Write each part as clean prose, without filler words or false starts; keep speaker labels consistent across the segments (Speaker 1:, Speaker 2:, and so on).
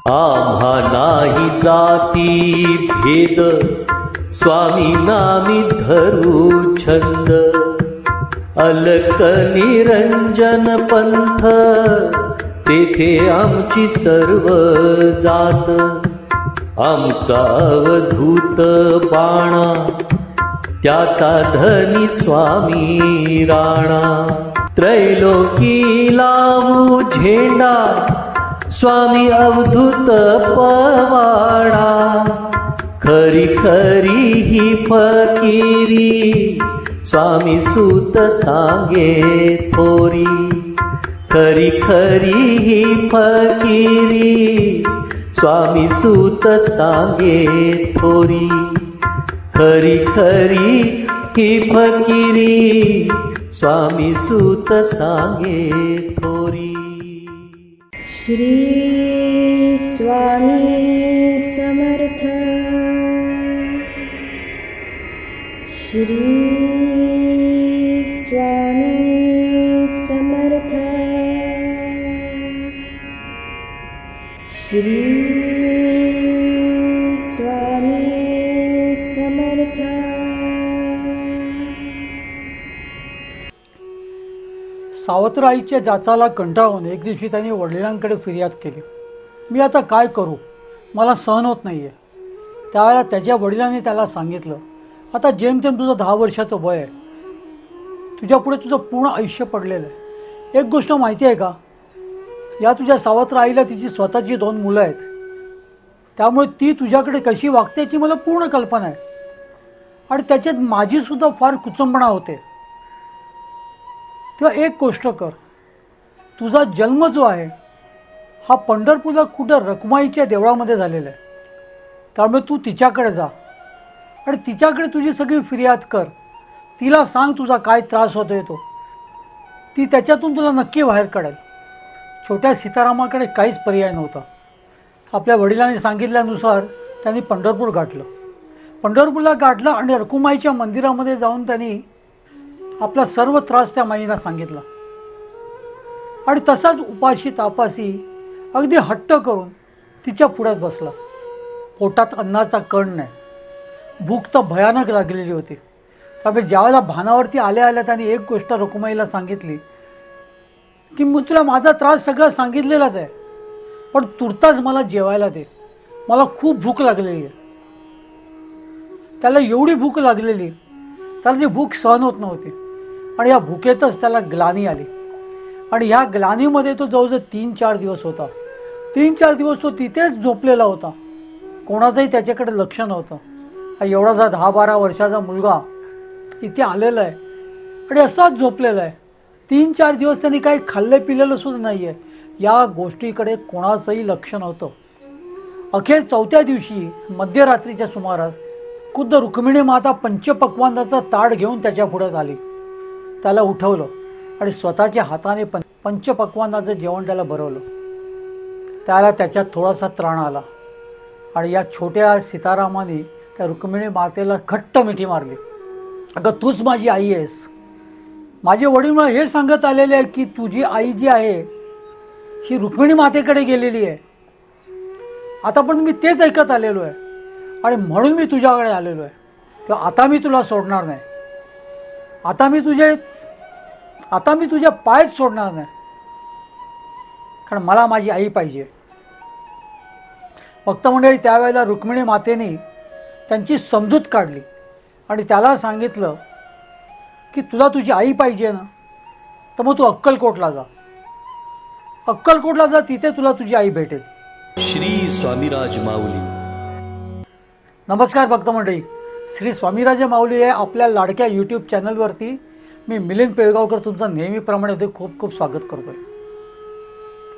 Speaker 1: आम्हा नाही जाती भेद स्वामी नामी धरू छंद अलक निरंजन पंथ तेथे आमची सर्व जात आमचा अवधूत बाणा त्याचा धनी स्वामी राणा त्रैलोकी लावू झेंडा स्वामी अवधूत पवाडा खरी खरी ही फकीरी स्वामी सूत सांगे थोरी खरी खरी ही फकीरी स्वामी सूत सांगे थोरी खरी खरी ही फकीरी स्वामी सूत सांगे थोरी।
Speaker 2: श्री स्वामी समर्थ। श्री स्वामी समर्थ। श्री स्वामी समर्थ।
Speaker 3: सावत्राईच्या जाचाला कंटाळून एक दिवशी त्याने वडिलांकडे फिर्याद केली, मी आता काय करू, मला सहन होत नाही आहे। त्यावेळेला त्याच्या वडिलांनी त्याला सांगितलं, आता जेमतेम तुझं 10 वर्षाचं वय आहे, तुझ्यापुढे तुझं पूर्ण आयुष्य पडलेलं आहे। एक गोष्ट माहिती आहे का, या तुझ्या सावत्र आईला तिची स्वतःची 2 मुलं आहेत, त्यामुळे ती तुझ्याकडे कशी वागते याची मला पूर्ण कल्पना आहे आणि त्याच्यात माझीसुद्धा फार कुचंबणा होते। तेव्हा एक गोष्ट कर, तुझा जन्म जो आहे हा पंढरपूरला कुठं रखुमाईच्या देवळामध्ये झालेला आहे, त्यामुळे तू तिच्याकडे जा आणि तिच्याकडे तुझी सगळी फिर्याद कर, तिला सांग तुझा काय त्रास होतोय तो, ती त्याच्यातून तुला नक्की बाहेर काढेल। छोट्या सीतारामाकडे काहीच पर्याय नव्हता। आपल्या वडिलांनी सांगितल्यानुसार त्यांनी पंढरपूर गाठलं, पंढरपूरला गाठलं आणि रखुमाईच्या मंदिरामध्ये जाऊन त्यांनी आपला सर्व त्रास त्या माईला सांगितला आणि तसाच उपाशी तापासी अगदी हट्ट करून तिच्या पुढ्यात बसला। पोटात अन्नाचा कण नाही, भूक तर भयानक लागलेली होती। त्यामुळे ज्यावेळेला भानावरती आल्या आल्या त्यांनी एक गोष्ट रखुमाईला सांगितली की मी तुला माझा त्रास सगळं सांगितलेलाच आहे, पण तुर्तास मला जेवायला दे, मला खूप भूक लागलेली आहे। त्याला एवढी भूक लागलेली, त्याला ती भूक सहन होत नव्हती आणि या भुकेतच त्याला ग्लानी आली आणि ह्या ग्लानीमध्ये तो जवळजवळ 3-4 दिवस होता। 3-4 दिवस तो तिथेच झोपलेला होता, कोणाचंही त्याच्याकडे लक्ष नव्हतं। हा एवढासा 10-12 वर्षाचा मुलगा इथे आलेला आहे आणि असाच झोपलेला आहे। 3-4 दिवस त्यांनी काही खाल्लं पिलेलं सुद्धा नाही आहे, या गोष्टीकडे कोणाचंही लक्ष नव्हतं। अखेर 4थ्या दिवशी मध्यरात्रीच्या सुमारास खुद्द रुक्मिणी माता पंचपक्वान्नाचा ताट घेऊन त्याच्या पुढे आली, त्याला उठवलं आणि स्वतःच्या हाताने पंचपक्वान्नाचं जेवण त्याला भरवलं। त्याला त्याच्यात थोडासा त्राण आला आणि या छोट्या सीतारामाने त्या रुक्मिणी मातेला खट्ट मिठी मारली, अगं तूच माझी आई आहेस। माझे वडील मला हे सांगत आलेले आहे की तुझी आई जी आहे ही रुक्मिणी मातेकडे गेलेली आहे, आता पण मी तेच ऐकत आलेलो आहे आणि म्हणून मी तुझ्याकडे आलेलो आहे। तर आता मी तुला सोडणार नाही, आता मी तुझ्या पायच सोडणार नाही, कारण मला माझी आई पाहिजे। भक्त मंडळी, त्यावेळेला रुक्मिणी मातेने त्यांची समजूत काढली आणि त्याला सांगितलं की तुला तुझी आई पाहिजे ना, तर मग तू अक्कलकोटला जा, अक्कलकोटला जा, तिथे तुला तुझी आई भेटेल।
Speaker 1: श्री स्वामीराज माऊली।
Speaker 3: नमस्कार भक्त मंडळी, श्री स्वामीराज माऊली आहे आपल्या लाडक्या यूट्यूब चॅनलवरती मी मिलिंद पेळगावकर तुमचं नेहमीप्रमाणे इथे खूप खूप स्वागत करतो आहे।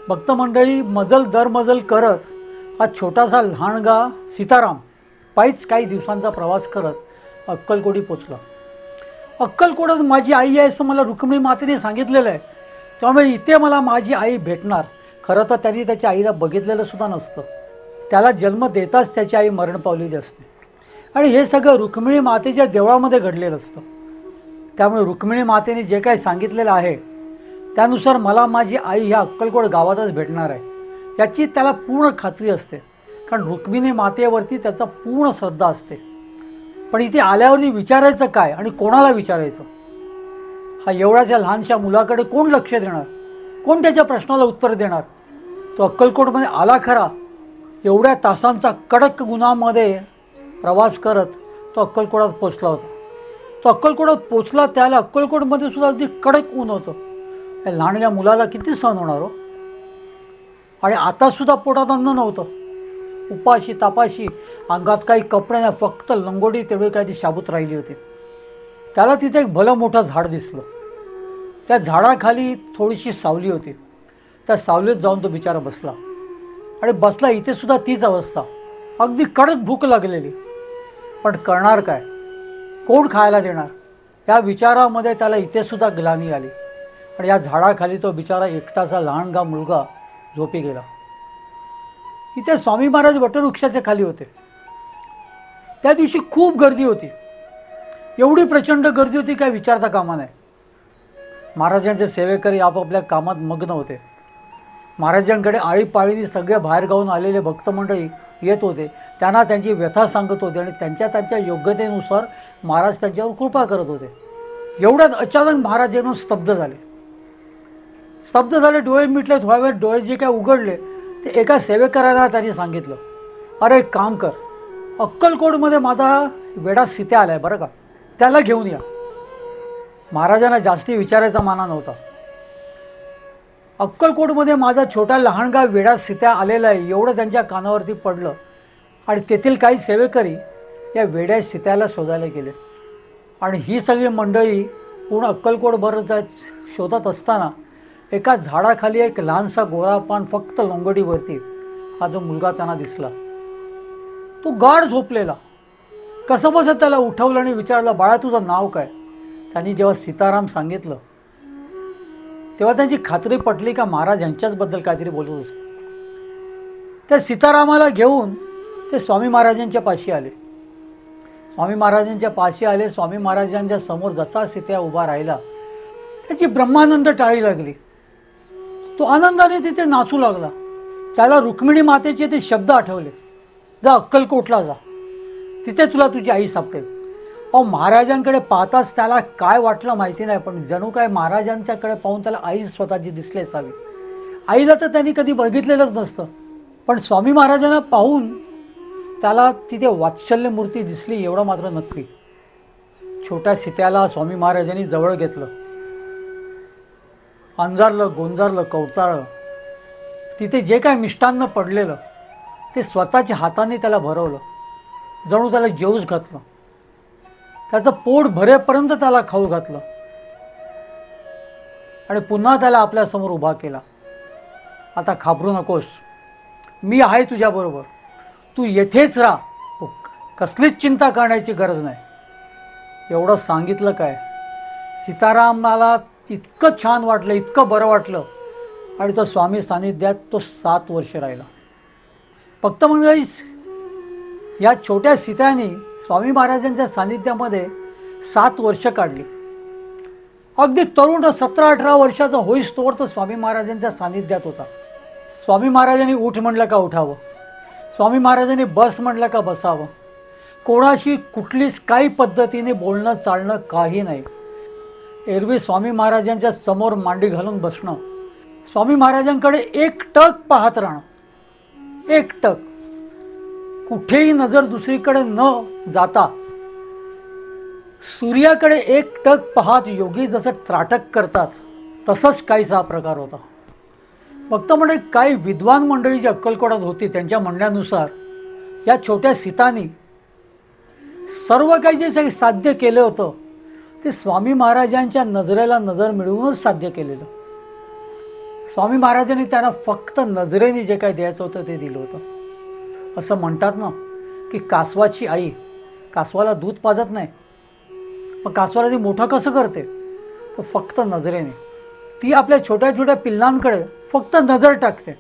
Speaker 3: भक्त मंडळी, मजल दर मजल करत हा छोटासा लहानगा सीताराम पायीच काही दिवसांचा प्रवास करत अक्कलकोटी पोचला। अक्कलकोटात माझी आई आहे असं मला रुक्मिणी मातेने सांगितलेलं आहे, त्यामुळे इथे मला माझी आई भेटणार। खरं तर त्यांनी त्याच्या आईला बघितलेलं सुद्धा नसतं, त्याला जन्म देताच त्याची आई मरण पावलेली असते आणि हे सगळं रुक्मिणी मातेच्या देवळामध्ये घडलेलं असतं। त्यामुळे रुक्मिणी मातेने जे काही सांगितलेलं आहे त्यानुसार मला माझी आई ह्या अक्कलकोट गावातच भेटणार आहे, याची त्याला पूर्ण खात्री असते, कारण रुक्मिणी मातेवरती त्याचा पूर्ण श्रद्धा असते. पण इथे आल्यावरती विचारायचं काय आणि कोणाला विचारायचं? हा एवढ्याच्या लहानशा मुलाकडे कोण लक्ष देणार? कोण त्याच्या प्रश्नाला उत्तर देणार? तो अक्कलकोटमध्ये आला खरा, एवढ्या तासांचा कडक उन्हामध्ये प्रवास करत तो अक्कलकोटात पोचला होता. तो अक्कलकोटात पोचला त्याला अक्कलकोटमध्ये सुद्धा अगदी कडक ऊन होतं. या लहानल्या मुलाला किती सहन होणार हो? आणि आता सुद्धा पोटात अन्न नव्हतं. उपाशी तापाशी, अंगात काही कपडे नाही, फक्त लंगोटी तेवढी काही ती शाबूत राहिली होती. त्याला तिथे एक भलं मोठं झाड दिसलं. त्या झाडाखाली थोडीशी सावली होती. त्या सावलीत जाऊन तो बिचारा बसला. आणि बसला इथे सुद्धा तीच अवस्था, अगदी कडक भूक लागलेली. पण करणार काय? कोण खायला देणार? या विचारामध्ये त्याला इथे सुद्धा ग्लानी आली. आणि या झाडाखाली तो बिचारा एकटाचा लहानगा मुलगा झोपी गेला. इथे स्वामी महाराज वटवृक्षाच्या खाली होते. त्या दिवशी खूप गर्दी होती. एवढी प्रचंड गर्दी होती काय विचारता कामा नाही. महाराजांचे सेवेकरी आपापल्या कामात मग्न होते. महाराजांकडे आळीपाळीने सगळे बाहेरगावून आलेले भक्तमंडळी येत होते. त्यांना त्यांची व्यथा सांगत होते आणि त्यांच्या त्यांच्या योग्यतेनुसार महाराज त्यांच्यावर कृपा करत होते. एवढ्यात अचानक महाराज येऊन स्तब्ध झाले, डोळे मिटले. थोड्या वेळ डोळे जे काय उघडले ते एका सेवेकराला त्यांनी सांगितलं, अरे एक काम कर, अक्कलकोटमध्ये माझा वेडा सीत्या आलाय बरं का, त्याला घेऊन या. महाराजांना जास्ती विचारायचा माना नव्हता. अक्कलकोटमध्ये माझा छोटा लहानगा वेडा सीत्या आलेला आहे एवढं त्यांच्या कानावरती पडलं. आणि तेथील काही सेवेकरी या वेड्या सीत्याला शोधायला गेले. आणि ही सगळी मंडळी पूर्ण अक्कलकोटभर शोधत असताना एका झाडाखाली एक लहानसा गोरापान फक्त लोंगडीवरती हा जो मुलगा त्यांना दिसला. तो गाढ झोपलेला. कसं बसत त्याला उठवलं आणि विचारलं, बाळा तुझं नाव काय? त्यांनी जेव्हा सीताराम सांगितलं तेव्हा त्यांची खात्री पटली का महाराज यांच्याचबद्दल काहीतरी बोलत असते. त्या सीतारामाला घेऊन ते स्वामी महाराजांच्या पाशी आले. स्वामी महाराजांच्या समोर जसा सीत्या उभा राहिला त्याची ब्रह्मानंद टाळी लागली. तो आनंदाने तिथे नाचू लागला. त्याला रुक्मिणी मातेचे ते शब्द आठवले, जा अक्कलकोटला जा, तिथे तुला तुझी आई सापडेल. महाराजांकडे पाहताच त्याला काय वाटलं माहिती नाही, पण जणू काय महाराजांच्याकडे पाहून त्याला आई स्वतःची दिसली असावी. आईला तर त्यांनी कधी बघितलेलंच नसतं, पण स्वामी महाराजांना पाहून त्याला तिथे वात्सल्य मूर्ती दिसली एवढं मात्र नक्की. छोट्या सीत्याला स्वामी महाराजांनी जवळ घेतलं, अंजारलं, गोंजारलं, कवताळलं. तिथे जे काय मिष्टान्न पडलेलं ते स्वतःच्या हाताने त्याला भरवलं, जणू त्याला जेवूच घातलं. त्याचं पोट भरेपर्यंत त्याला खाऊ घातलं आणि पुन्हा त्याला आपल्यासमोर उभा केला. आता घाबरू नकोस, मी आहे तुझ्याबरोबर, तू येथेच राहा, कसलीच चिंता करण्याची गरज नाही. एवढं सांगितलं काय, सीतारामाला इतकं छान वाटलं, इतकं बरं वाटलं आणि तो स्वामी सानिध्यात तो 7 वर्ष राहिला. फक्त म्हणजे या छोट्या सीत्याने स्वामी महाराजांच्या सानिध्यामध्ये 7 वर्ष काढली. अगदी तरुण 17-18 वर्षाचा होईस्तोवर तो स्वामी महाराजांच्या सानिध्यात होता. स्वामी महाराजांनी उठ म्हटलं का उठावं, स्वामी महाराजांनी बस म्हटलं का बसावं, कोणाशी कुठलीच काही पद्धतीने बोलणं चालणं काही नाही. एरवी स्वामी महाराजांच्या समोर मांडी घालून बसणं, स्वामी महाराजांकडे एकटक पाहत राहणं, एकटक, कुठेही नजर दुसरीकडे न जाता सूर्याकडे एकटक पाहत योगी जसं त्राटक करतात तसंच काहीसा हा प्रकार होता. फक्त म्हणजे काही विद्वान मंडळी जी अक्कलकोटात होती त्यांच्या म्हणण्यानुसार या छोट्या सीतानी सर्व काही जे साध्य केलं होतं ते स्वामी महाराजांच्या नजरेला नजर मिळवूनच साध्य केलेलं. स्वामी महाराजांनी त्यांना फक्त नजरेने जे काही द्यायचं होतं ते दिलं होतं. असं म्हणतात ना की कासवाची आई कासवाला दूध पाजत नाही, पण कासवाला ती मोठं कसं करते, तर फक्त नजरेने. ती आपल्या छोट्या छोट्या पिल्लांकडे फक्त नजर टाकते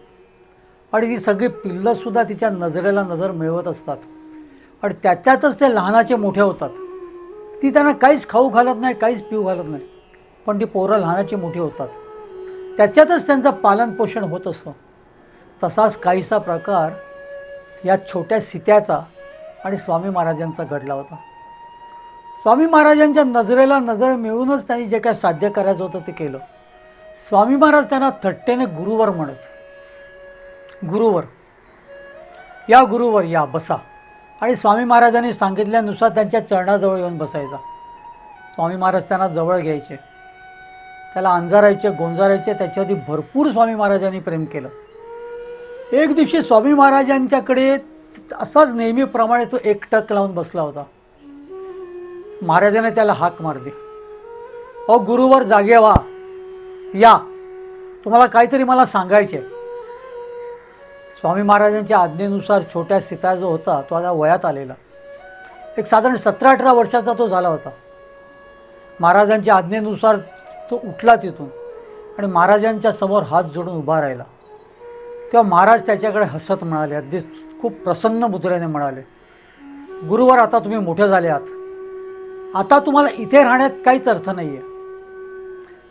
Speaker 3: आणि ती सगळी पिल्लंसुद्धा तिच्या नजरेला नजर मिळवत असतात आणि त्याच्यातच ते लहानाचे मोठे होतात. ती त्यांना काहीच खाऊ घालत नाही, काहीच पिऊ घालत नाही, पण ती पोरं लहानाची मोठी होतात. त्याच्यातच त्यांचं पालनपोषण होत असतं. तसाच काहीसा प्रकार या छोट्या सीत्याचा आणि स्वामी महाराजांचा घडला होता. स्वामी महाराजांच्या नजरेला नजर मिळूनच त्यांनी जे काय साध्य करायचं होतं ते केलं. स्वामी महाराज त्यांना थट्टेने गुरुवर म्हणत, गुरुवर या, गुरुवर या, बसा. आणि स्वामी महाराजांनी सांगितल्यानुसार त्यांच्या चरणाजवळ येऊन बसायचा. स्वामी महाराज त्यांना जवळ घ्यायचे, त्याला अंजारायचे, गोंजारायचे. त्याच्यावरती भरपूर स्वामी महाराजांनी प्रेम केलं. एक दिवशी स्वामी महाराजांच्याकडे असाच नेहमीप्रमाणे तो एकटक लावून बसला होता. महाराजांनी त्याला हाक मारली, अहो गुरुवर जागे व्हा, या, तुम्हाला काहीतरी मला सांगायचे. स्वामी महाराजांच्या आज्ञेनुसार छोट्या सीता जो होता तो आता वयात आलेला, एक साधारण 17-18 वर्षाचा तो झाला होता. महाराजांच्या आज्ञेनुसार तो उठला तिथून आणि महाराजांच्या समोर हात जोडून उभा राहिला. तेव्हा महाराज त्याच्याकडे हसत म्हणाले, अगदी खूप प्रसन्न मुद्रेने म्हणाले, गुरुवर आता तुम्ही मोठे झाले आहात, आता तुम्हाला इथे राहण्यात काहीच अर्थ नाही आहे.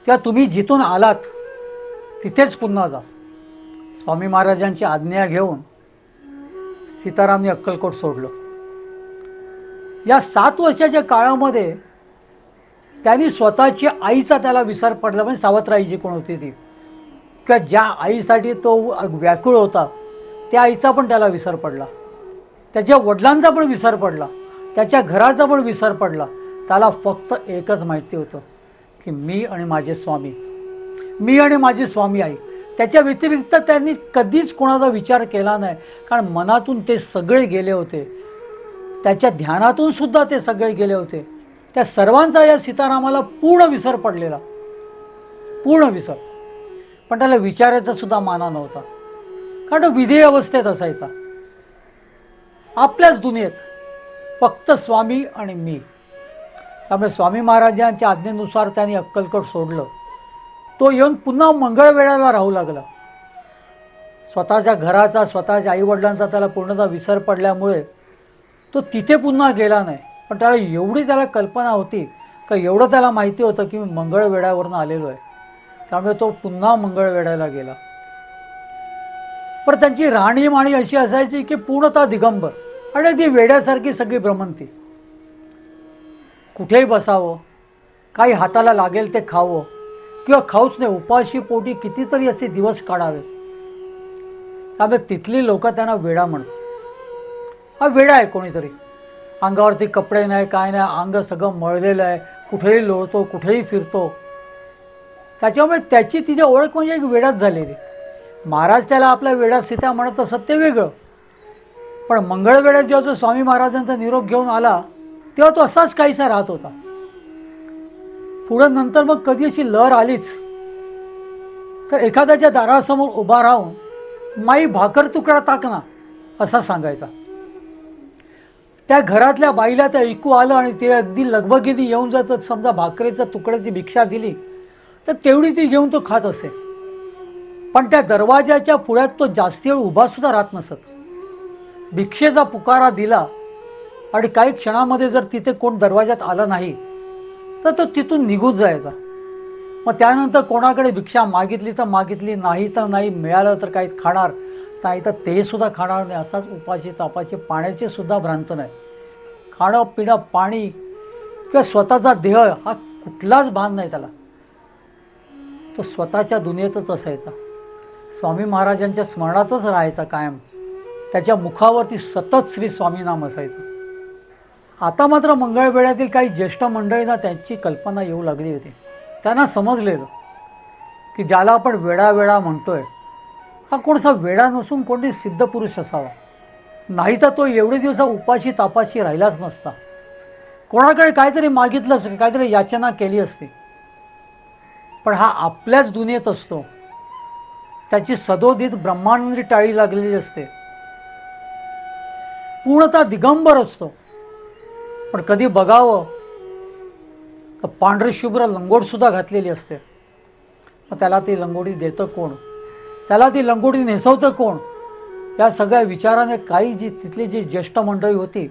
Speaker 3: तेव्हा तुम्ही जिथून आलात तिथेच पुन्हा जा. स्वामी महाराजांची आज्ञा घेऊन सीतारामने अक्कलकोट सोडलं. या 7 वर्षाच्या काळामध्ये त्यांनी स्वतःची आईचा त्याला विसर पडला. म्हणजे सावत्राई जी कोण होती ती, किंवा ज्या आईसाठी तो व्याकुळ होता त्या आईचा पण त्याला विसर पडला, त्याच्या वडिलांचा पण विसर पडला, त्याच्या घराचा पण विसर पडला. त्याला फक्त एकच माहिती होतं की मी आणि माझे स्वामी, मी आणि माझी स्वामी आई. त्याच्या व्यतिरिक्त त्यांनी कधीच कोणाचा विचार केला नाही, कारण मनातून ते सगळे गेले होते, त्याच्या ध्यानातून सुद्धा ते सगळे गेले होते. त्या सर्वांचा या सीतारामाला पूर्ण विसर पडलेला, पूर्ण विसर. पण त्याला विचारायचा सुद्धा माना नव्हता, कारण तो विधेय अवस्थेत असायचा. आपल्याच दुनियेत फक्त स्वामी आणि मी. त्यामुळे स्वामी महाराजांच्या आज्ञेनुसार त्यांनी अक्कलकोट सोडलं. तो येऊन पुन्हा मंगळवेढ्याला राहू लागला. स्वतःच्या घराचा, स्वतःच्या आईवडिलांचा त्याला पूर्णतः विसर पडल्यामुळे तो तिथे पुन्हा गेला नाही. पण त्याला एवढी त्याला कल्पना होती का, एवढं त्याला माहिती होतं की मी मंगळवेढ्यावरून आलेलो आहे. त्यामुळे तो पुन्हा मंगळवेढ्याला गेला. पण त्यांची राहणीमाणी अशी असायची की पूर्णतः दिगंबर आणि ती वेड्यासारखी सगळी भ्रमंती. कुठेही बसावं, काही हाताला लागेल ते खावं, किंवा खाऊच नाही, उपाशी पोटी कितीतरी असे दिवस काढावे. त्यामुळे तिथली लोक त्यांना वेडा म्हणतात. हा वेडा आहे कोणीतरी, अंगावरती कपडे नाही, काय नाही, अंग सगळं मळलेलं आहे, कुठेही लोळतो, कुठेही फिरतो. त्याच्यामुळे त्याची तिथे ओळख म्हणजे एक वेडाच झालेली. महाराज त्याला आपल्या वेडा सीता म्हणत असत ते वेगळं. पण मंगळवेढ्यात जेव्हा तो स्वामी महाराजांचा निरोप घेऊन आला तेव्हा तो असाच काहीसा राहत होता. पुढं नंतर मग कधी अशी लहर आलीच तर एखाद्याच्या दारासमोर उभा राहून माई भाकर तुकडा टाक ना असं सांगायचा. त्या घरातल्या बाईला ते ऐकू आलं आणि ते अगदी लगबगीने येऊन जात समजा भाकरीचा तुकड्याची भिक्षा दिली तर तेवढी ती घेऊन तो खात असे. पण त्या दरवाजाच्या पुढ्यात तो जास्ती वेळ उभा सुद्धा राहत नसत. भिक्षेचा पुकारा दिला आणि काही क्षणामध्ये जर तिथे कोण दरवाजात आलं नाही तर तो तिथून निघून जायचा. मग त्यानंतर कोणाकडे भिक्षा मागितली तर मागितली, नाही तर नाही, मिळालं तर काही खाणार, नाही तर ते सुद्धा खाणार नाही. असाच उपाशी तापाशी, पाण्याचे सुद्धा भ्रांत नाही. खाणं पिणं पाणी किंवा स्वतःचा देह हा कुठलाच भान नाही त्याला. तो स्वतःच्या दुनियेतच असायचा, स्वामी महाराजांच्या स्मरणातच राहायचा कायम. त्याच्या मुखावरती सतत श्री स्वामी नाम असायचं. आता मात्र मंगळवेढ्यातील काही ज्येष्ठ मंडळींना त्यांची कल्पना येऊ लागली होती. त्यांना समजलेलं की ज्याला आपण वेडा वेडा म्हणतोय हा कोणसा वेडा नसून कोणती सिद्ध पुरुष असावा, नाही तर तो एवढे दिवस उपाशी तापाशी राहिलाच नसता. कोणाकडे काहीतरी मागितलं असतं, काहीतरी याचना केली असती. पण हा आपल्याच दुनियेत असतो, त्याची सदोदित ब्रह्मांडी टाळी लागलेली असते, पूर्णतः दिगंबर असतो. पण कधी बघावं तर पांढरी शुभ्र लंगोट सुद्धा घातलेली असते. मग त्याला ती लंगोटी देतं कोण, त्याला ती लंगोटी नेसवतं कोण, या सगळ्या विचाराने काही जी तिथली जी ज्येष्ठ मंडळी होती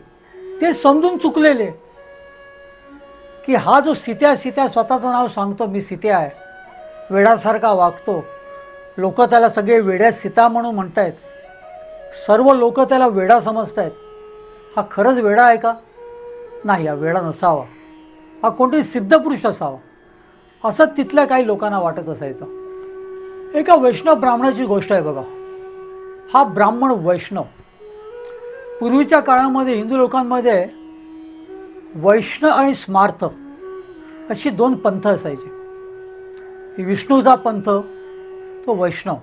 Speaker 3: ते समजून चुकलेले की हा जो सीत्या सीत्या स्वतःचं नाव सांगतो, मी सीत्या आहे, वेडासारखा वागतो, लोक त्याला सगळे वेड्या सीता म्हणून म्हणतायत, सर्व लोक त्याला वेडा समजतायत. हा खरंच वेडा आहे का? नाही, हा वेडा नसावा, हा कोणतरी सिद्ध पुरुष असावा, असं तिथल्या काही लोकांना वाटत असायचं. एका वैष्णव ब्राह्मणाची गोष्ट आहे बघा. हा ब्राह्मण वैष्णव, पूर्वीच्या काळामध्ये हिंदू लोकांमध्ये वैष्णव आणि स्मार्थ अशी दोन पंथ असायचे. विष्णूचा पंथ तो वैष्णव,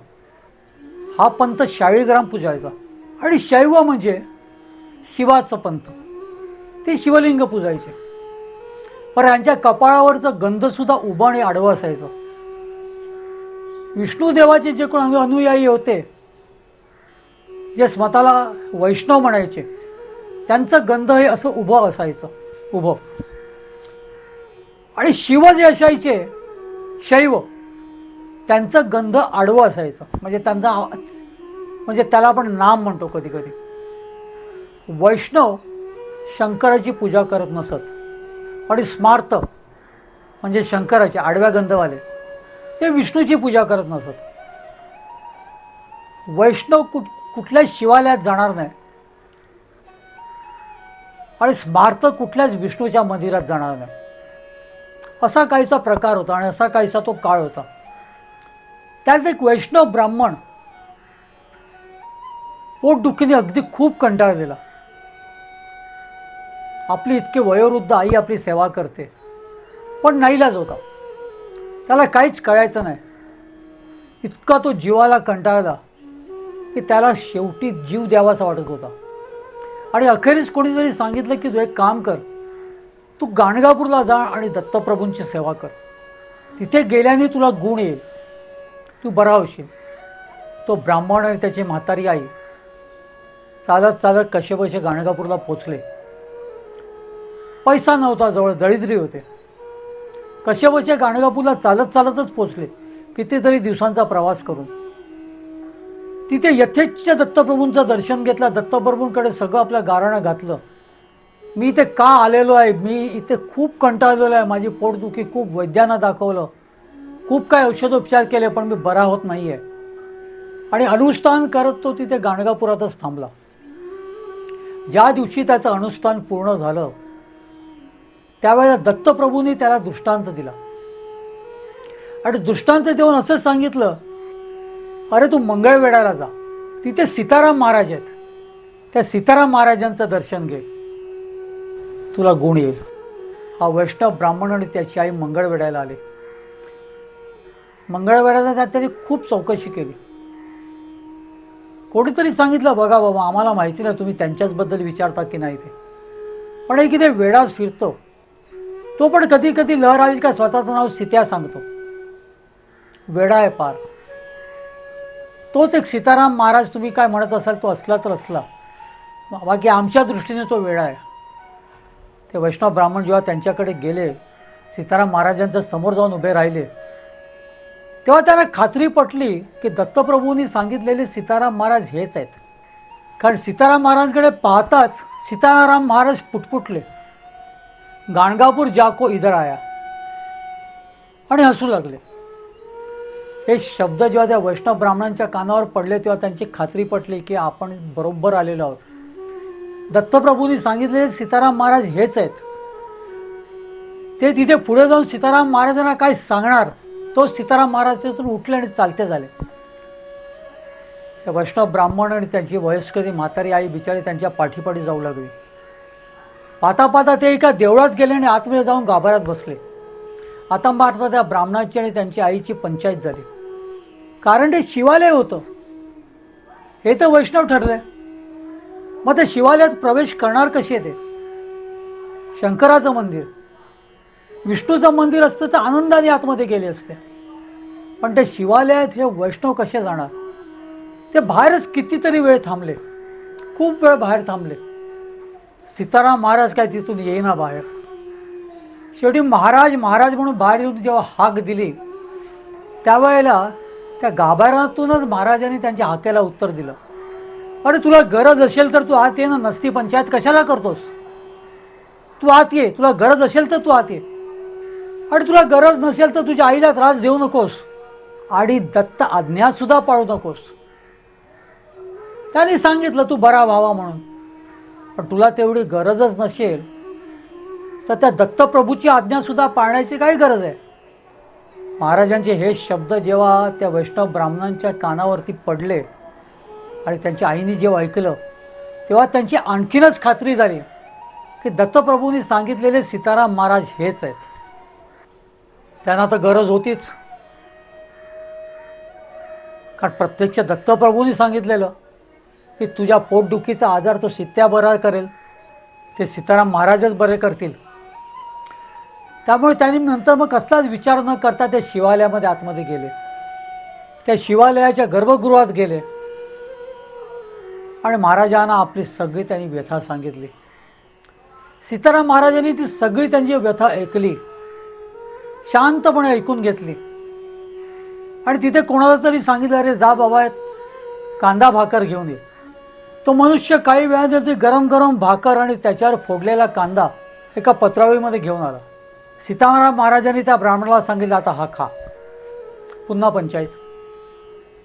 Speaker 3: हा पंथ शाळीग्राम पूजायचा. आणि शैव म्हणजे शिवाचं पंथ, ते शिवलिंग पूजायचे. पण यांच्या कपाळावरचं गंधसुद्धा उभं आणि आडवं असायचं. विष्णुदेवाचे जे कोण अनुयायी होते, जे स्वतःला वैष्णव म्हणायचे, त्यांचं गंध हे असं उभं असायचं, उभं. आणि शिव जे असायचे शैव, त्यांचं गंध आडवं असायचं. म्हणजे त्यांचा म्हणजे त्याला आपण नाम म्हणतो कधी कधी. वैष्णव शंकराची पूजा करत नसत आणि स्मार्त म्हणजे शंकराचे आडव्या गंधवाले ते विष्णूची पूजा करत नसत. वैष्णव कुठल्याच शिवालयात जाणार नाही आणि स्मार्त कुठल्याच विष्णूच्या मंदिरात जाणार नाही. असा काहीसा प्रकार होता आणि असा काहीसा तो काळ होता. त्यात एक वैष्णव ब्राह्मण पोटदुखीने अगदी खूप कंटाळलेला. आपली इतके वयोवृद्ध आई आपली सेवा करते, पण नाईलाज होता, त्याला काहीच कळायचं नाही. इतका तो जीवाला कंटाळला की त्याला शेवटी जीव द्यावासा वाटत होता. आणि अखेरीस कोणीतरी सांगितलं की तू एक काम कर, तू गाणगापूरला जा आणि दत्तप्रभूंची सेवा कर, तिथे गेल्याने तुला गुण येईल, तू बरा होशील. तो ब्राह्मण आणि त्याची म्हातारी आई चालत चालत कसेबसे गाणगापूरला पोचले. पैसा नव्हता जवळ, दरिद्री होते. कसेबसे गाणगापूरला चालत चालतच पोचले, कितीतरी दिवसांचा प्रवास करून. तिथे यथेच्छ दत्तप्रभूंचं दर्शन घेतलं. दत्तप्रभूंकडे सगळं आपलं गाऱ्हाणं घातलं. मी इथे का आलेलो आहे, मी इथे खूप कंटाळलेलो आहे, माझी पोटदुखी खूप वैद्यांना दाखवलं, खूप काय औषधोपचार केले, पण मी बरा होत नाही आहे. आणि अनुष्ठान करत तो तिथे गाणगापुरातच थांबला. ज्या दिवशी त्याचं अनुष्ठान पूर्ण झालं त्यावेळेला दत्तप्रभूंनी त्याला दृष्टांत दिला. आणि दृष्टांत देऊन असं सांगितलं, अरे तू मंगळवेढ्याला जा, तिथे सीताराम महाराज आहेत, त्या सीताराम महाराजांचं दर्शन घे, तुला गुण येईल. हा वैष्णव ब्राह्मण आणि त्याची आई मंगळवेढ्याला आले. मंगळवेढ्याला त्यांनी खूप चौकशी केली. कोणीतरी सांगितलं, बघा बाबा आम्हाला माहिती नाही तुम्ही त्यांच्याचबद्दल विचारता की नाही ते, पण एक इथे वेडाच फिरतो, तो पण कधी कधी लहर आली का स्वतःचं नाव सीत्या सांगतो, वेडा आहे पार. तोच एक सीताराम महाराज तुम्ही काय म्हणत असाल तो असला तर असला, बाकी आमच्या दृष्टीने तो वेडा आहे. ते वैष्णव ब्राह्मण जेव्हा त्यांच्याकडे गेले, सीताराम महाराजांच्या समोर जाऊन उभे राहिले, तेव्हा त्यांना खात्री पटली की दत्तप्रभूंनी सांगितलेले सीताराम महाराज हेच आहेत. कारण सीताराम महाराजांकडे पाहताच सीताराम महाराज पुटपुटले, गाणगापूर जाको इधर आया, आणि हसू लागले. हे शब्द जेव्हा त्या वैष्णव ब्राह्मणांच्या कानावर पडले तेव्हा त्यांची खात्री पटली की आपण बरोबर आलेलो आहोत. दत्तप्रभूंनी सांगितलेले सीताराम महाराज हेच आहेत. ते तिथे पुढे जाऊन सीताराम महाराजांना काय सांगणार, तो सीताराम महाराज तिथून उठले आणि चालते झाले. त्या वैष्णव ब्राह्मण आणि त्यांची वयस्करी म्हातारी आई बिचारी त्यांच्या पाठीपाठी जाऊ लागली. पाहता पाहता ते एका देवळात गेले आणि आतमध्ये जाऊन गाभाऱ्यात बसले. आता मात्र त्या ब्राह्मणाची आणि त्यांची आईची पंचायत झाली. कारण ते शिवालय होतं, हे तर वैष्णव ठरले, मग ते शिवालयात प्रवेश करणार कसे? ते शंकराचं मंदिर, विष्णूचं मंदिर असतं तर आनंदाने आतमध्ये गेले असते, पण ते शिवालयात हे वैष्णव कसे जाणार? ते बाहेरच कितीतरी वेळ थांबले, खूप वेळ बाहेर थांबले. सीताराम महाराज काय तिथून येईना बाहेर. शेवटी महाराज महाराज म्हणून बाहेर येऊन जेव्हा हाक दिली त्यावेळेला त्या गाभाऱ्यातूनच महाराजांनी त्यांच्या हाकेला उत्तर दिलं, अरे तुला गरज असेल तर तू आत ये ना, नसती पंचायत कशाला करतोस? तू आत ये, तुला गरज असेल तर तू आत ये, आणि तुला गरज नसेल तर तुझ्या आईला त्रास देऊ नकोस. आणि दत्त आज्ञा सुद्धा पाळू नकोस. त्यांनी सांगितलं तू बरा व्हावा म्हणून, पण तुला तेवढी गरजच नसेल तर त्या दत्तप्रभूची आज्ञा सुद्धा पाळण्याची काय गरज आहे. महाराजांचे हे शब्द जेव्हा त्या वैष्णव ब्राह्मणांच्या कानावरती पडले आणि त्यांच्या आईने जेव्हा ऐकलं तेव्हा त्यांची आणखीनच खात्री झाली की दत्तप्रभूंनी सांगितलेले सीताराम महाराज हेच आहेत. त्यांना तर गरज होतीच, कारण प्रत्यक्ष दत्तप्रभूंनी सांगितलेलं की तुझ्या पोटदुखीचा आजार तो सीत्या बरा करेल, ते सीताराम महाराजच बरे करतील. त्यामुळे त्यांनी नंतर मग कसलाच विचार न करता ते शिवालयामध्ये आतमध्ये गेले. त्या शिवालयाच्या गर्भगृहात गेले आणि महाराजांना आपली सगळी त्यांनी व्यथा सांगितली. सीताराम महाराजांनी ती सगळी त्यांची व्यथा ऐकली, शांतपणे ऐकून घेतली आणि तिथे कोणाला तरी सांगितलं, अरे जा बाबा कांदा भाकर घेऊन ये. तो मनुष्य काही वेळात ते गरम गरम भाकर आणि त्याच्यावर फोडलेला कांदा एका पत्रावळीमध्ये घेऊन आला. सीताराम महाराजांनी त्या ब्राह्मणाला सांगितलं, आता हा खा. पुन्हा पंचायत.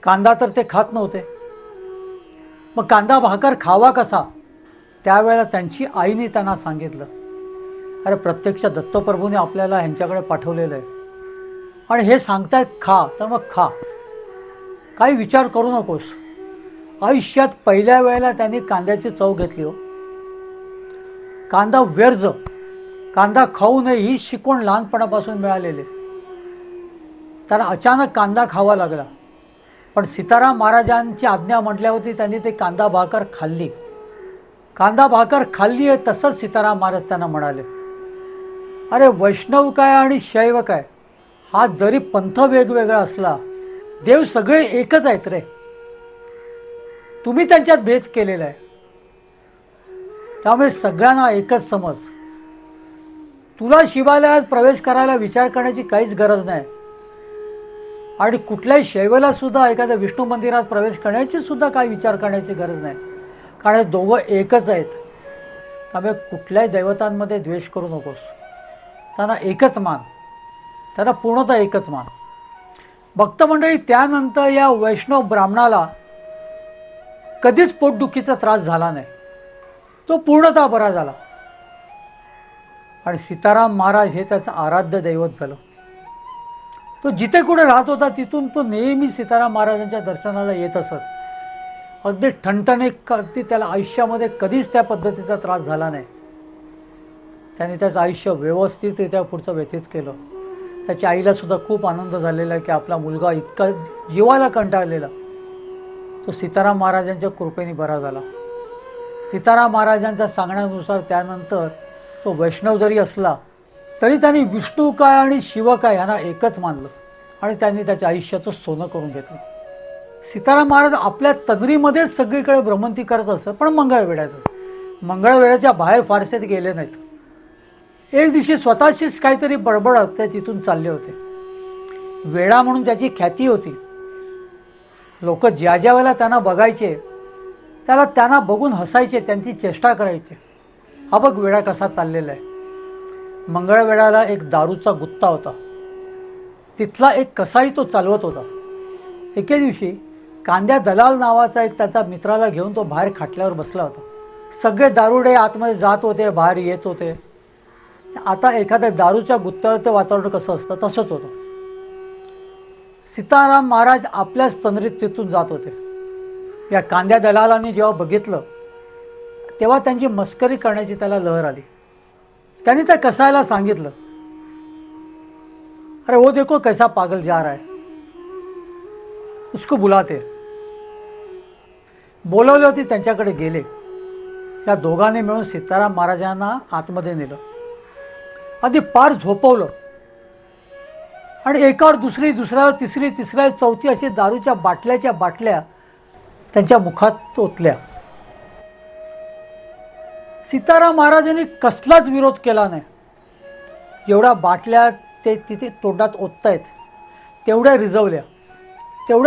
Speaker 3: कांदा तर ते खात नव्हते, मग कांदा भाकर खावा कसा. त्यावेळेला त्यांची आईने त्यांना सांगितलं, अरे प्रत्यक्ष दत्तप्रभूने आपल्याला ह्यांच्याकडे पाठवलेलं आहे आणि हे सांगतायत खा, तर मग खा, काही विचार करू नकोस. आयुष्यात पहिल्या वेळेला त्यांनी कांद्याची चव घेतली. हो, कांदा व्यर्थ, कांदा खाऊ नये ही शिकवण लहानपणापासून मिळालेली. त्यांना अचानक कांदा खावा लागला, पण सीताराम महाराजांची आज्ञा म्हटल्या होती, त्यांनी ते कांदा भाकर खाल्ली. कांदा भाकर खाल्ली आहे तसंच सीताराम महाराज त्यांना म्हणाले, अरे वैष्णव काय आणि शैव काय, हा जरी पंथ वेगवेगळा असला देव सगळे एकच आहेत रे. तुम्ही त्यांच्यात भेद केलेला आहे, त्यामुळे सगळ्यांना एकच समज. तुला शिवालयात प्रवेश करायला विचार करण्याची काहीच गरज नाही आणि कुठल्याही शैवला सुद्धा एखाद्या विष्णू मंदिरात प्रवेश करण्याची सुद्धा काही विचार करण्याची गरज नाही, कारण दोघं एकच आहेत. त्यामुळे कुठल्याही दैवतांमध्ये द्वेष करू नकोस. त्यांना एकच मान, त्यांना पूर्णतः एकच मान. भक्तमंडळी, त्यानंतर या वैष्णव ब्राह्मणाला कधीच पोटदुखीचा त्रास झाला नाही. तो पूर्णतः बरा झाला आणि सीताराम महाराज हे त्याचं आराध्य दैवत झालं. तो जिथे कुठे राहत होता तिथून तो नेहमी सीताराम महाराजांच्या दर्शनाला येत असत. अगदी ठणठणे, अगदी त्याला आयुष्यामध्ये कधीच त्या पद्धतीचा त्रास झाला नाही. त्याने त्याचं आयुष्य व्यवस्थितरित्या पुढचं व्यतीत केलं. त्याच्या आईला सुद्धा खूप आनंद झालेला आहे की आपला मुलगा इतका जीवाला कंटाळलेला तो सीताराम महाराजांच्या कृपेने बरा झाला. सीताराम महाराजांच्या सांगण्यानुसार त्यानंतर तो वैष्णव जरी असला तरी त्यांनी विष्णू काय आणि शिव काय यांना एकच मानलं आणि त्यांनी त्याच्या आयुष्याचं सोनं करून घेतलं. सीताराम महाराज आपल्या तंद्रीमध्येच सगळीकडे भ्रमंती करत असत, पण मंगळवेढ्यातच. मंगळवेढ्याच्या बाहेर फारसे गेले नाहीत. एक दिवशी स्वतःशीच काहीतरी बडबडत ते तिथून चालले होते. वेडा म्हणून त्याची ख्याती होती. लोक ज्या ज्या वेळेला त्यांना बघायचे त्याला त्यांना बघून हसायचे, त्यांची चेष्टा करायचे. हा बघ वेडा कसा चाललेला आहे. मंगळवेढ्याला एक दारूचा गुत्ता होता. तिथला एक कसाई तो चालवत होता. एके दिवशी कांद्या दलाल नावाचा एक त्याचा मित्राला घेऊन तो बाहेर खाटल्यावर बसला होता. सगळे दारुडे आतमध्ये जात होते, बाहेर येत होते. आता एखाद्या दारूच्या गुत्त्यावरचं वातावरण कसं असतं तसंच होतं. सीताराम महाराज आपल्याच तंद्रीत तिथून जात होते. या कांद्या दलालांनी जेव्हा बघितलं तेव्हा त्यांची मस्करी करण्याची त्याला लहर आली. त्यांनी त्या कसायला सांगितलं, अरे वो देखो कैसा पागल जा रहा है, उसको बुलाते. बोलवले होते, त्यांच्याकडे गेले. त्या दोघांनी मिळून सीताराम महाराजांना आतमध्ये नेलं. आधी पार झोपवलं आणि एकावर दुसरी, दुसऱ्यावर तिसरी, तिसऱ्यावर चौथी अशी दारूच्या बाटल्याच्या बाटल्या त्यांच्या मुखात ओतल्या. सीताराम महाराजांनी कसलाच विरोध केला नाही. जेवढ्या बाटल्या ते तिथे तोंडात ओततायत तेवढ्या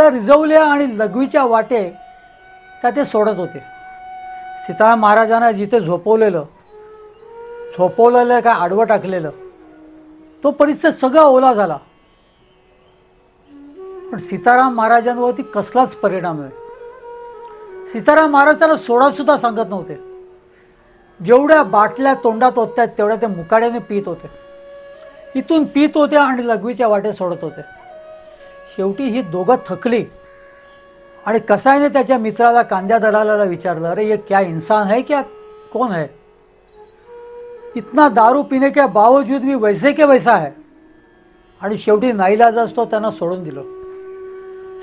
Speaker 3: रिझवल्या आणि लघवीच्या वाटे त्या ते सोडत होते. सीताराम महाराजांना जिथे झोपवलेलं काय आडवं टाकलेलं तो परिसर सगळा ओला झाला पण सीताराम महाराजांवरती कसलाच परिणाम नाही. सीताराम महाराज त्याला सोडासुद्धा सांगत नव्हते. जेवढ्या बाटल्या तोंडात होत्या तेवढ्या ते मुकाड्याने पित होते. इथून पित होते आणि लघवीच्या वाटे सोडत होते. शेवटी ही दोघं थकली आणि कसाईने त्याच्या मित्राला कांद्या दलालाला विचारलं, अरे ये क्या इंसान है क्या कौन है, इतना दारू पीने के बावजूद भी वैसे के वैसा है. आणि शेवटी नाईलाज असतो त्यांना सोडून दिलं.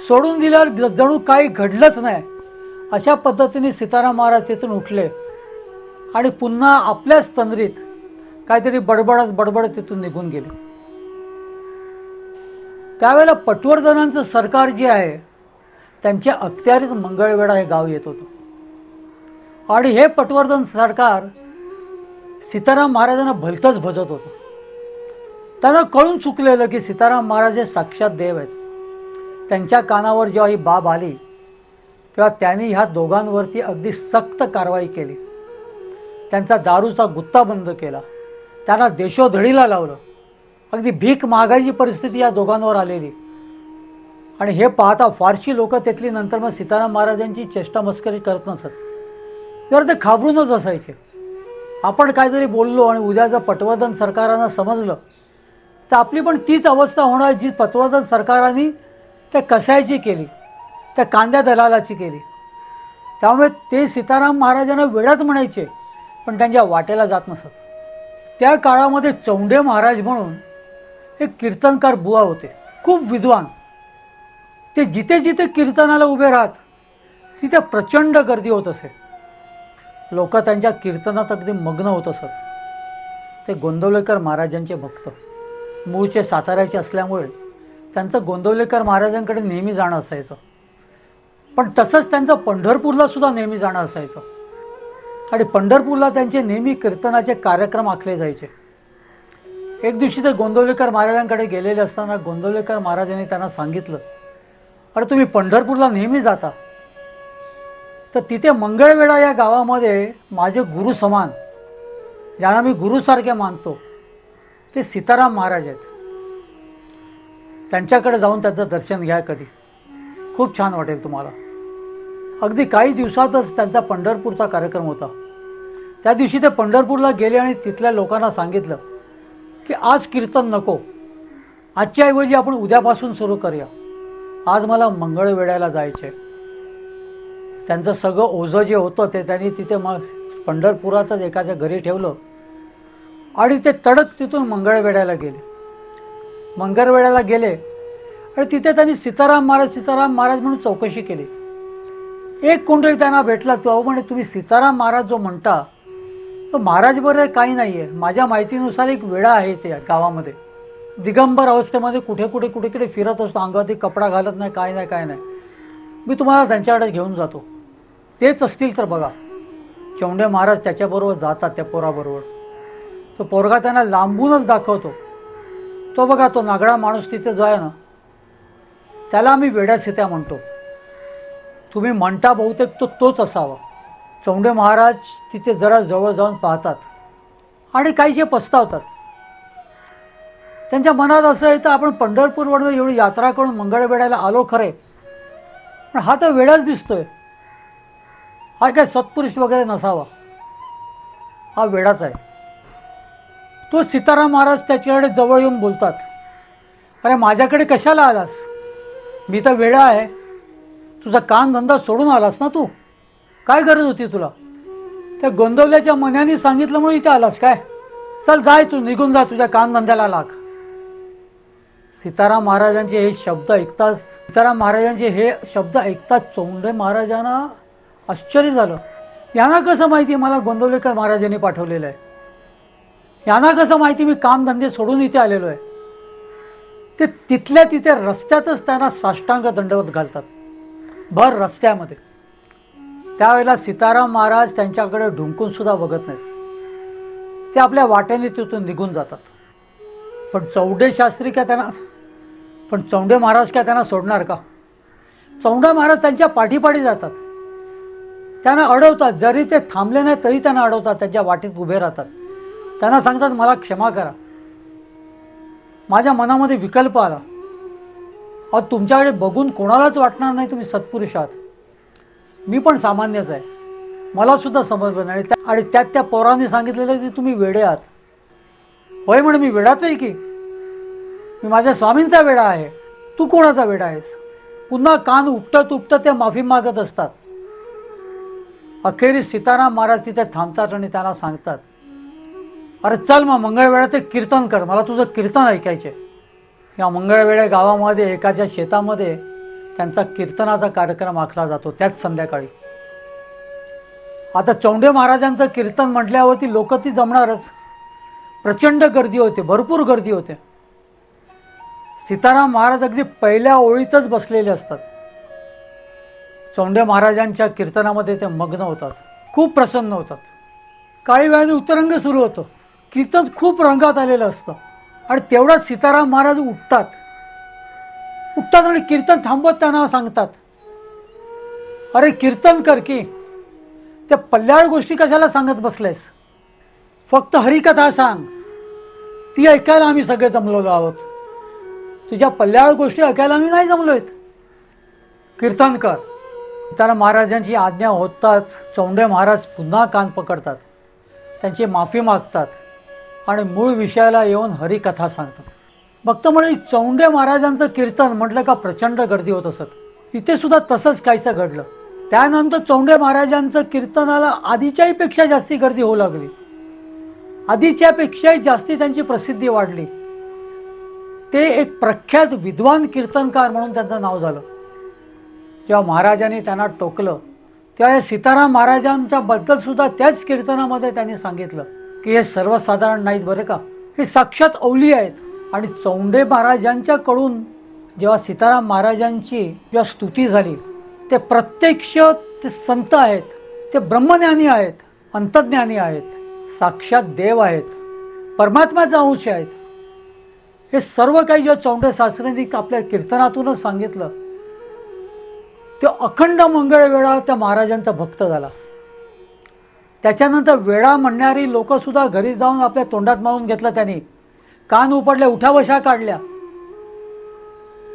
Speaker 3: सोडून दिल्यावर जणू काही घडलंच नाही अशा पद्धतीने सीताराम महाराज तिथून उठले आणि पुन्हा आपल्याच तंद्रीत काहीतरी बडबडत तिथून निघून गेले. त्यावेळेला पटवर्धनांचं सरकार जे आहे त्यांच्या अखत्यारीत मंगळवेढा हे गाव येत होतं. आणि हे पटवर्धन सरकार सीताराम महाराजांना भलतंच भजत होतं. त्यांना कळून चुकलेलं की सीताराम महाराज हे साक्षात देव आहेत. त्यांच्या कानावर जेव्हा ही बाब आली तेव्हा त्यांनी ह्या दोघांवरती अगदी सक्त कारवाई केली. त्यांचा दारूचा गुत्ता बंद केला. त्यांना देशोधडीला लावलं. अगदी भीक मागायची परिस्थिती या दोघांवर आलेली. आणि हे पाहता फारशी लोक तिथली नंतर मग सीताराम महाराजांची चेष्टा मस्करी करत नसत. तर ते घाबरूनच असायचे. आपण काहीतरी बोललो आणि उद्या जर पटवर्धन सरकारांना समजलं तर आपली पण तीच अवस्था होणार जी पटवर्धन सरकारांनी त्या कसायची केली, त्या कांद्या दलालाची केली. त्यामुळे ते सीताराम महाराजांना वेडाच म्हणायचे पण त्यांच्या वाटेला जात नसत. त्या काळामध्ये चौंडे महाराज म्हणून एक कीर्तनकार बुवा होते, खूप विद्वान. ते जिथे जिथे कीर्तनाला उभे राहत तिथे प्रचंड गर्दी होत असे. लोक त्यांच्या कीर्तनात अगदी मग्न होत असत. ते गोंदवलेकर महाराजांचे भक्त, मूळचे साताऱ्याचे असल्यामुळे त्यांचं गोंदवलेकर महाराजांकडे नेहमी जाणं असायचं. पण तसंच त्यांचं पंढरपूरला सुद्धा नेहमी जाणं असायचं. आणि पंढरपूरला त्यांचे नेहमी कीर्तनाचे कार्यक्रम आखले जायचे. एक दिवशी ते गोंदवलेकर महाराजांकडे गेलेले असताना गोंदवलेकर महाराजांनी त्यांना सांगितलं, अरे तुम्ही पंढरपूरला नेहमी जाता, तर तिथे मंगळवेढा या गावामध्ये माझे गुरु समान, ज्यांना मी गुरुसारखे मानतो, ते सीताराम महाराज आहेत. त्यांच्याकडे जाऊन त्यांचं दर्शन घ्या कधी, खूप छान वाटेल तुम्हाला. अगदी काही दिवसातच त्यांचा पंढरपूरचा कार्यक्रम होता. त्या दिवशी ते पंढरपूरला गेले आणि तिथल्या लोकांना सांगितलं की आज कीर्तन नको, आजच्या ऐवजी आपण उद्यापासून सुरू करूया, आज मला मंगळवेढ्याला जायचे. त्यांचं सगळं ओझं जे होतं ते त्यांनी तिथे मग पंढरपुरातच एकाच्या घरी ठेवलं आणि ते तडक तिथून मंगळवेढ्याला गेले. मंगळवेढ्याला गेले आणि तिथे त्यांनी सीताराम महाराज म्हणून चौकशी केली. एक कोणतरी त्यांना भेटला, तो म्हणे तुम्ही सीताराम महाराज जो म्हणता तो महाराज बरोबर काही नाही आहे. माझ्या माहितीनुसार एक वेडा आहे ते गावामध्ये, दिगंबर अवस्थेमध्ये कुठे फिरत असतो, अंगावरती कपडा घालत नाही, काय नाही. मी तुम्हाला त्यांच्याकडे घेऊन जातो, तेच असतील तर बघा. चौंडे महाराज त्याच्याबरोबर जातात त्या पोराबरोबर. तो पोरगा त्यांना लांबूनच दाखवतो. तो बघा तो नागडा माणूस तिथे जो आहे ना त्याला आम्ही वेड्या सीत्या म्हणतो. तुम्ही म्हणता बहुतेक तो तोच असावा. चौंडे महाराज तिथे जरा जवळ जाऊन पाहतात आणि काहीसे पस्तावतात. त्यांच्या मनात असं येतं आपण पंढरपूरवरून एवढी यात्रा करून मंगळवेढ्याला आलो खरे, पण हा तर वेडाच दिसतोय, हा काय सत्पुरुष वगैरे नसावा, हा वेडाच आहे. तो सीताराम महाराज त्याच्याकडे जवळ येऊन बोलतात, अरे माझ्याकडे कशाला आलास, मी तर वेडा आहे, तुझा काम धंदा सोडून आलास ना तू, काय गरज होती तुला. त्या गोंदवल्याच्या मनाने सांगितलं म्हणून इथे आलास काय, चल जाय तू, निघून जा, तुझ्या काम धंद्याला लाग. सीताराम महाराजांचे हे शब्द ऐकताच चौंडे महाराजांना आश्चर्य झालं. यांना कसं माहिती मला गोंदवलेकर महाराजांनी पाठवलेलं आहे, यांना कसं माहिती मी कामधंदे सोडून इथे आलेलो आहे. ते तिथल्या तिथे रस्त्यातच त्यांना साष्टांग दंडवत घालतात, भर रस्त्यामध्ये. त्यावेळेला सीताराम महाराज त्यांच्याकडे ढुंकून सुद्धा बघत नाहीत, ते आपल्या वाटेने तिथून निघून जातात. पण चौंडे महाराज काय त्यांना सोडणार का. चौंडे महाराज त्यांच्या पाठीपाठी जातात, त्यांना अडवतात, जरी ते थांबले नाही तरी त्यांना अडवतात, त्यांच्या वाटेत उभे राहतात. त्यांना सांगतात मला क्षमा करा, माझ्या मनामध्ये विकल्प आला, अहो, तुमच्याकडे बघून कोणालाच वाटणार नाही तुम्ही सत्पुरुष आहात. मी पण सामान्यच आहे, मला सुद्धा समजलं नाही. आणि त्यात त्या पोरांनी सांगितलेलं की तुम्ही वेडे आहात. होय म्हणे, मी वेडाच आहे की, मी माझ्या स्वामींचा वेडा आहे. तू कोणाचा वेडा आहेस? पुन्हा कान उपटत उपटत ते माफी मागत असतात. अखेरीस सीताराम महाराज तिथे थांबतात आणि त्यांना सांगतात, अरे चल मग मंगळवेळा ते कीर्तन कर, मला तुझं कीर्तन ऐकायचे. या मंगळवेळा गावामध्ये एकाच्या शेतामध्ये त्यांचा कीर्तनाचा कार्यक्रम आखला जातो त्याच संध्याकाळी. आता चौंडे महाराजांचं कीर्तन म्हटल्यावरती लोक ती जमणारच. प्रचंड गर्दी होते, भरपूर गर्दी होते. सीताराम महाराज अगदी पहिल्या ओळीतच बसलेले असतात. चौंडे महाराजांच्या कीर्तनामध्ये ते मग्न होतात, खूप प्रसन्न होतात. काही वेळाने उत्तरंग सुरू होतो, कीर्तन खूप रंगात आलेलं असतं. आणि तेवढ्यात सीताराम महाराज उठतात आणि कीर्तन थांबवत त्यांना सांगतात, अरे कीर्तन कर की, त्या पल्ल्याळ गोष्टी कशाला सांगत बसलेस? फक्त हरिकथा सांग, ती ऐकायला आम्ही सगळे जमलेलो आहोत. तुझ्या पल्ल्याळ गोष्टी ऐकायला आम्ही नाही जमलोय. कीर्तन कर. सीताराम महाराजांची आज्ञा होताच चौंडे महाराज पुन्हा कान पकडतात, त्यांची माफी मागतात आणि मूळ विषयाला येऊन हरिकथा सांगतात. भक्त म्हणे, चौंडे महाराजांचं कीर्तन म्हटलं का प्रचंड गर्दी होत असत. इथे सुद्धा तसंच काहीसं घडलं. त्यानंतर चौंडे महाराजांचं कीर्तनाला आधीच्याही पेक्षा जास्ती गर्दी होऊ लागली. आधीच्यापेक्षाही जास्ती त्यांची प्रसिद्धी वाढली. ते एक प्रख्यात विद्वान कीर्तनकार म्हणून त्यांचं नाव झालं. जेव्हा महाराजांनी त्यांना टोकलं तेव्हा सीताराम महाराजांच्या बद्दल सुद्धा त्याच कीर्तनामध्ये त्यांनी सांगितलं की हे सर्वसाधारण नाहीत बरं का, हे साक्षात औली आहेत. आणि चौंडे महाराजांच्याकडून जेव्हा सीताराम महाराजांची जेव्हा स्तुती झाली, ते प्रत्यक्ष ते संत आहेत, ते ब्रह्मज्ञानी आहेत, अंतज्ञानी आहेत, साक्षात देव आहेत, परमात्म्याचा अंश आहेत. हे सर्व काही जेव्हा चौंडे शास्त्रींनी आपल्या कीर्तनातूनच सांगितलं, ते अखंड मंगळवेळा त्या महाराजांचा भक्त झाला. त्याच्यानंतर वेळा म्हणणारी लोक सुद्धा घरी जाऊन आपल्या तोंडात मारून घेतलं. त्यांनी कान उपडले, उठाबशा काढल्या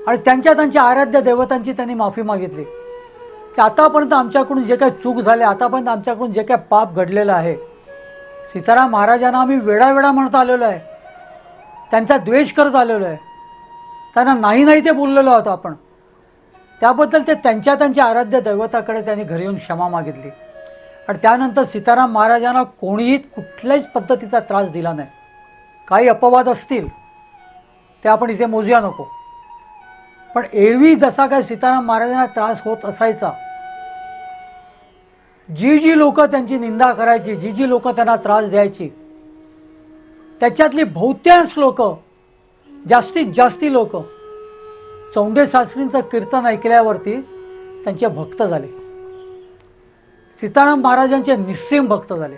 Speaker 3: आणि त्यांच्या आराध्य देवतांची त्यांनी माफी मागितली की आतापर्यंत आमच्याकडून जे काही चूक झाले, आतापर्यंत आमच्याकडून जे काही पाप घडलेलं आहे, सीताराम महाराजांना आम्ही वेळा म्हणत आलेलो आहे, त्यांचा द्वेष करत आलेलो आहे, त्यांना नाही ते बोललेलो आहोत आपण. त्याबद्दल ते त्यांच्या आराध्य दैवताकडे त्यांनी घरी येऊन क्षमा मागितली. आणि त्यानंतर सीताराम महाराजांना कोणीही कुठल्याच पद्धतीचा त्रास दिला नाही. काही अपवाद असतील ते आपण इथे मोजूया नको, पण एरवी जसा काय सीताराम महाराजांना त्रास होत असायचा, जी लोक त्यांची निंदा करायची, जी लोक त्यांना त्रास द्यायची, त्याच्यातली बहुतांश लोक, जास्तीत जास्ती लोक चौंडे शास्त्रींचं कीर्तन ऐकल्यावरती त्यांचे भक्त झाले. सीताराम महाराजांचे निस्सीम भक्त झाले.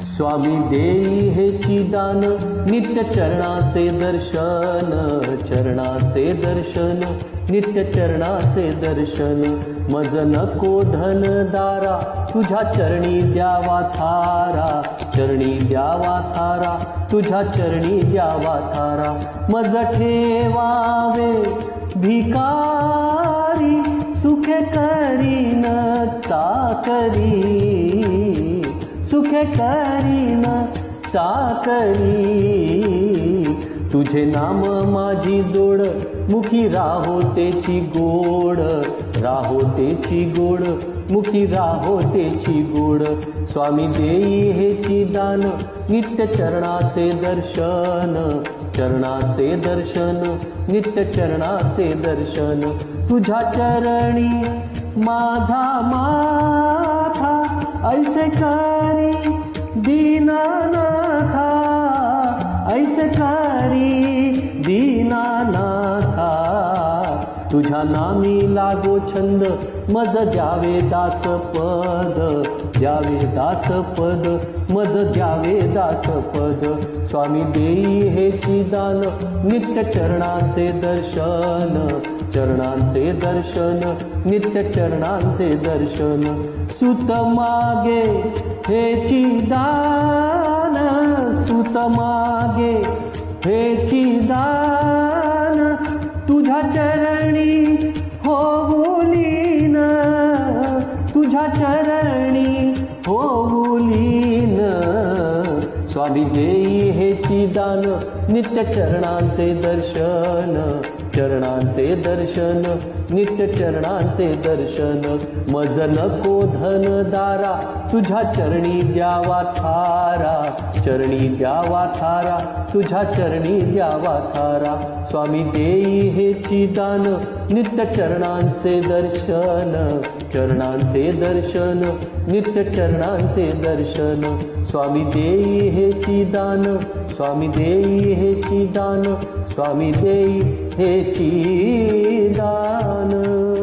Speaker 1: स्वामी देई हेची दान, नित्य चरणाचे दर्शन, चरणाचे दर्शन, नित्य चरणाचे दर्शन. मज नको धन दारा, तुझ्या चरणी द्यावा थारा, चरणी द्यावा थारा, तुझ्या चरणी द्यावा थारा. मज ठेवावे भिकारी, सुखे करीन चाकरी, सुखे करीन चाकरी. तुझे नाम माझी जोड, मुखी राहो तेची गोड, राहो तेची गोड, मुखी राहो तेची गोड. स्वामी देई हेची दान, नित्य चरणाचे दर्शन, चरणाचे दर्शन, नित्य चरणाचे दर्शन. तुझ्या चरणी माझा माथा, ऐसे करी दीनानाथा, ऐसे करी दीनानाथा. तुझ्या नामी लागो छंद, मज द्यावे दासपद, द्यावे दासपद, मज द्यावे दासपद. स्वामी देई हेची दान, नित्य चरणाचे दर्शन, चरणांचे दर्शन, नित्य चरणांचे दर्शन. सुत मागे हेची दान सुत मागे, हेची दान तुझ्या चरणी होऊलीन, तुझ्या चरणी होऊलीन. स्वामी देई हेची दान नित्य चरणांचे दर्शन, चरणांचे दर्शन, नित्य चरणांचे दर्शन. मज नको धनदारा तुझ्या चरणी द्यावा थारा, चरणी द्यावा थारा, तुझ्या चरणी द्यावा थारा. स्वामी देई हेची दान नित्य चरणांचे दर्शन, चरणांचे दर्शन, नित्य चरणांचे दर्शन. स्वामी देई हेची दान, स्वामी देई हेची दान, स्वामी देई हेची दान.